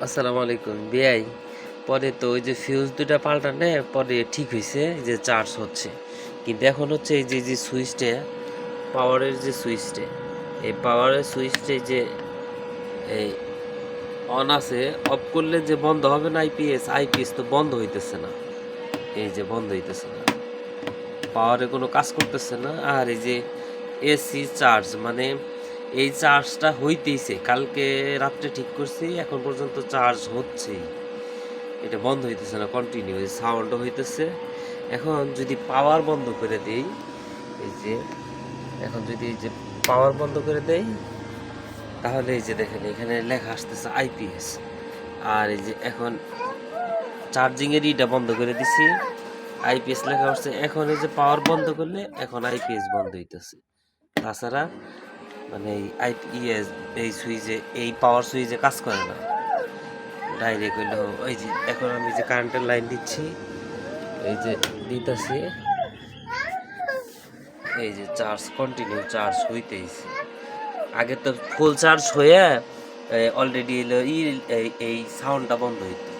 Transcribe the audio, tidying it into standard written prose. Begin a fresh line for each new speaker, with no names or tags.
আসসালামু আলাইকুম বিআই। পরে তো ওই যে ফিউজ দুটা পাল্টানে পরে ঠিক হয়েছে যে চার্জ হচ্ছে, কিন্তু এখন হচ্ছে এই যে যে সুইচটা, পাওয়ারের যে সুইচটা, এই পাওয়ারের সুইচটা যে এই অন আছে, অফ করলে যে বন্ধ হবে না, আইপিএস তো বন্ধ হইতেছে না। এই যে বন্ধ হইতেছে না, পাওয়ারে কোনো কাজ করতেছে না। আর এই যে এসি চার্জ মানে এই চার্জটা হইতেইছে, কালকে রাত্রে ঠিক করছি, এখন পর্যন্ত চার্জ হচ্ছেই, এটা বন্ধ হইতেছে না, কন্টিনিউ সাউন্ডও হইতেছে। এখন যদি পাওয়ার বন্ধ করে দেই, এই যে এখন যদি এই যে পাওয়ার বন্ধ করে দেই, তাহলে এই যে দেখেন এখানে লেখা আসতেছে আইপিএস। আর এই যে এখন চার্জিং এর ইটা বন্ধ করে দিছি, আইপিএস লেখা আসছে। এখন এই যে পাওয়ার বন্ধ করলে এখন আইপিএস বন্ধ হইতেছে। তাছাড়া মানে এই সুইচে, এই পাওয়ার সুইচে কাজ করে না, ডাইরেক্ট হইলো। ওই যে এখন আমি যে কারেন্টের লাইন দিচ্ছি, এই যে দিতেছি, এই যে চার্জ কন্টিনিউ চার্জ হইতেইছে। আগে তো ফুল চার্জ হয়ে অলরেডি এই সাউন্ডটা বন্ধ হইতো।